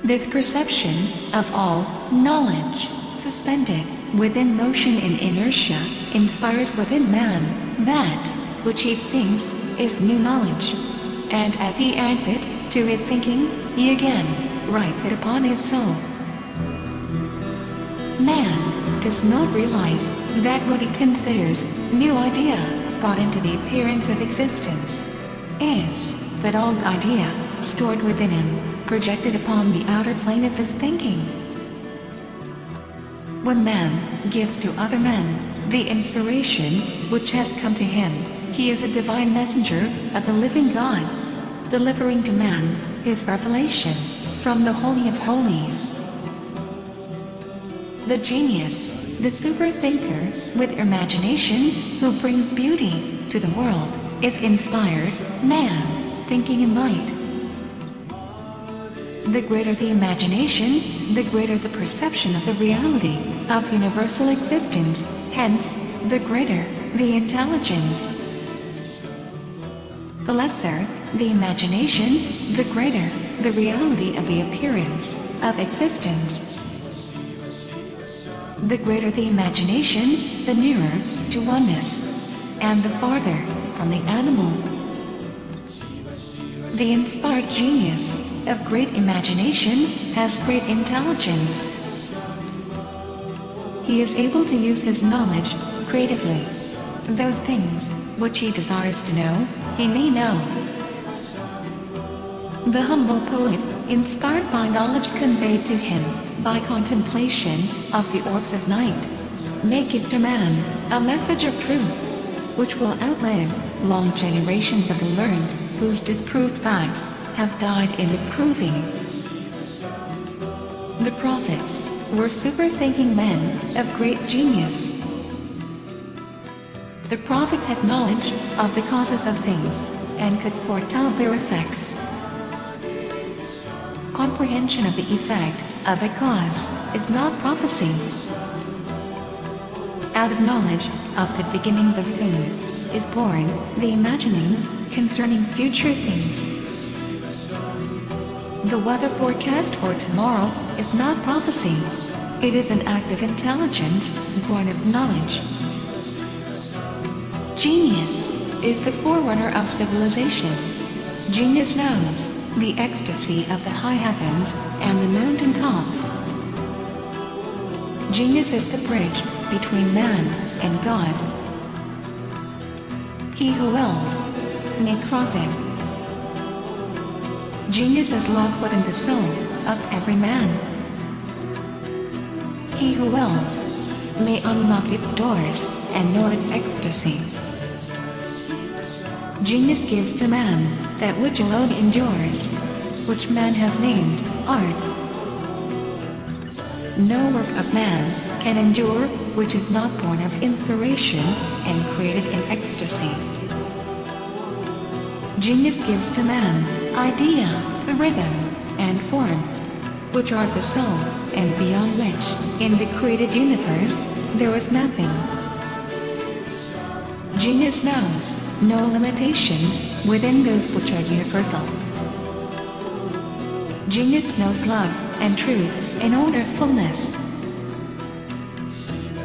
This perception of all knowledge, suspended within motion and inertia, inspires within man that which he thinks is new knowledge. And as he adds it to his thinking, he again writes it upon his soul. Man does not realize that what he considers new idea brought into the appearance of existence is but old idea stored within him, projected upon the outer plane of his thinking. When man gives to other men the inspiration which has come to him, he is a divine messenger of the living God, delivering to man his revelation from the Holy of Holies. The genius, the super thinker with imagination who brings beauty to the world, is inspired man, thinking in light. The greater the imagination, the greater the perception of the reality of universal existence, hence, the greater the intelligence. The lesser the imagination, the greater the reality of the appearance of existence. The greater the imagination, the nearer to oneness, and the farther from the animal. The inspired genius of great imagination has great intelligence. He is able to use his knowledge creatively. Those things which he desires to know, he may know. The humble poet, inspired by knowledge conveyed to him by contemplation of the orbs of night, may give to man a message of truth, which will outlive long generations of the learned, whose disproved facts have died in the proving. The prophets were super-thinking men of great genius. The prophets had knowledge of the causes of things, and could foretell their effects. Comprehension of the effect of a cause is not prophecy. Out of knowledge of the beginnings of things is born the imaginings concerning future things. The weather forecast for tomorrow is not prophecy. It is an act of intelligence born of knowledge. Genius is the forerunner of civilization. Genius knows the ecstasy of the high heavens and the mountain top. Genius is the bridge between man and God. He who wills may cross it. Genius is locked within the soul of every man. He who wills may unlock its doors and know its ecstasy. Genius gives to man that which alone endures, which man has named art. No work of man can endure which is not born of inspiration and created in ecstasy. Genius gives to man idea, rhythm, and form, which are the soul, and beyond which, in the created universe, there is nothing. Genius knows no limitations within those which are universal. Genius knows love and truth in order fullness.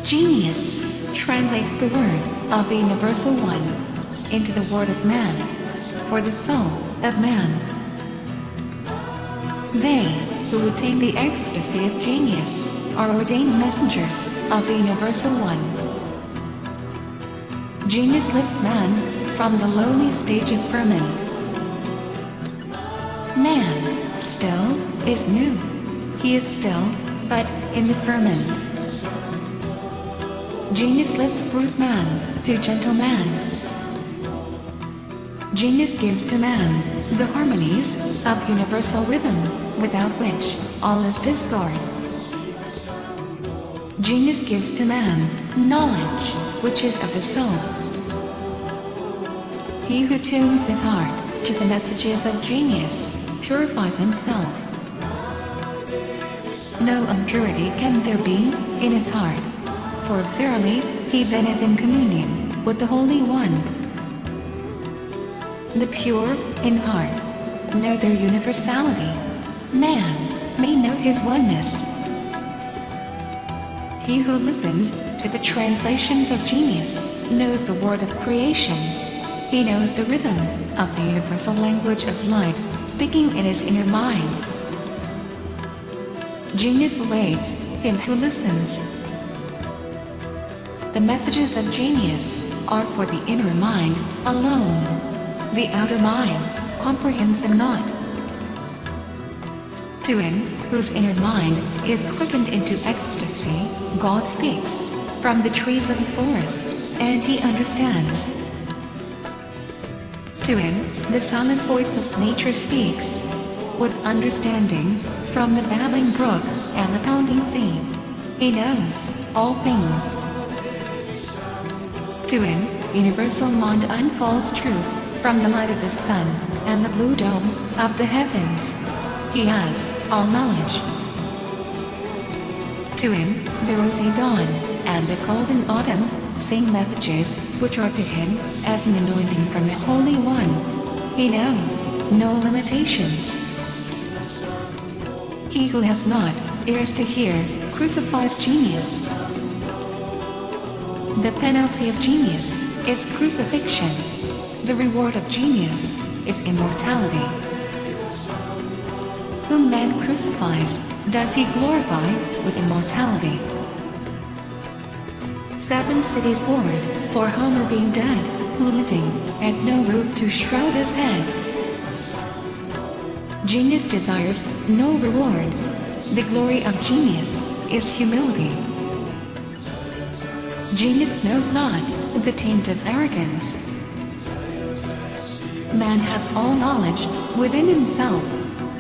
Genius translates the word of the Universal One into the word of man, for the soul of man. They who attain the ecstasy of genius are ordained messengers of the Universal One. Genius lifts man from the lowly stage of ferment. Man still is new. He is still but in the ferment. Genius lifts brute man to gentle man. Genius gives to man the harmonies of universal rhythm, without which all is discord. Genius gives to man knowledge, which is of the soul. He who tunes his heart to the messages of genius purifies himself. No impurity can there be in his heart, for verily he then is in communion with the Holy One. The pure in heart know their universality. Man may know his oneness. He who listens to the translations of genius knows the word of creation. He knows the rhythm of the universal language of light, speaking in his inner mind. Genius awaits him who listens. The messages of genius are for the inner mind alone. The outer mind comprehends them not. To him whose inner mind is quickened into ecstasy, God speaks from the trees of the forest, and he understands. To him the silent voice of nature speaks with understanding from the babbling brook and the pounding sea. He knows all things. To him universal mind unfolds truth from the light of the sun and the blue dome of the heavens. He has all knowledge. To him the rosy dawn and the golden autumn sing messages which are to him as an anointing from the Holy One. He knows no limitations. He who has not ears to hear crucifies genius. The penalty of genius is crucifixion. The reward of genius is immortality. Whom man crucifies, does he glorify with immortality. 7 cities ward for Homer being dead, who living had no roof to shroud his head. Genius desires no reward. The glory of genius is humility. Genius knows not the taint of arrogance. Man has all knowledge within himself.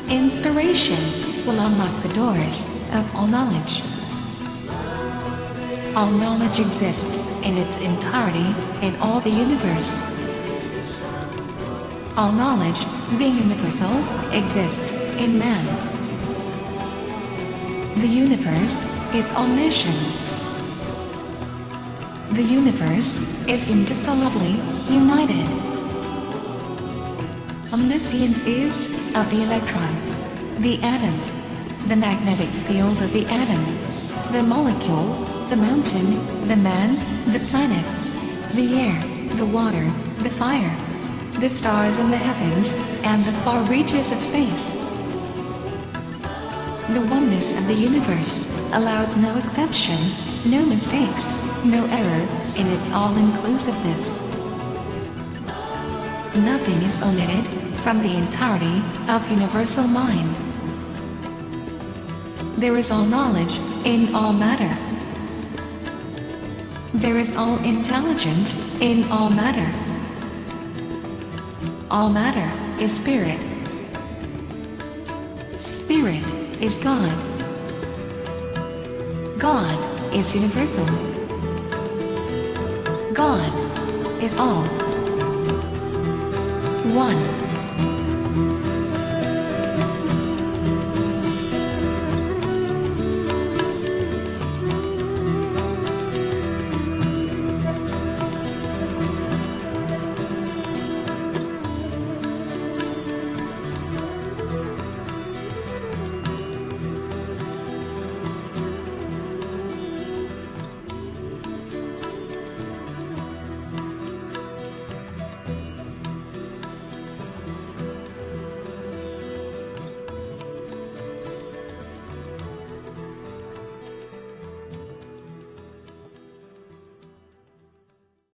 Inspiration will unlock the doors of all knowledge. All knowledge exists in its entirety in all the universe. All knowledge, being universal, exists in man. The universe is omniscient. The universe is indissolubly united. Omniscience is of the electron, the atom, the magnetic field of the atom, the molecule, the mountain, the man, the planet, the air, the water, the fire, the stars in the heavens, and the far reaches of space. The oneness of the universe allows no exceptions, no mistakes, no error in its all-inclusiveness. Nothing is omitted from the entirety of universal mind. There is all knowledge in all matter. There is all intelligence in all matter. All matter is spirit. Spirit is God. God is universal. God is all. One.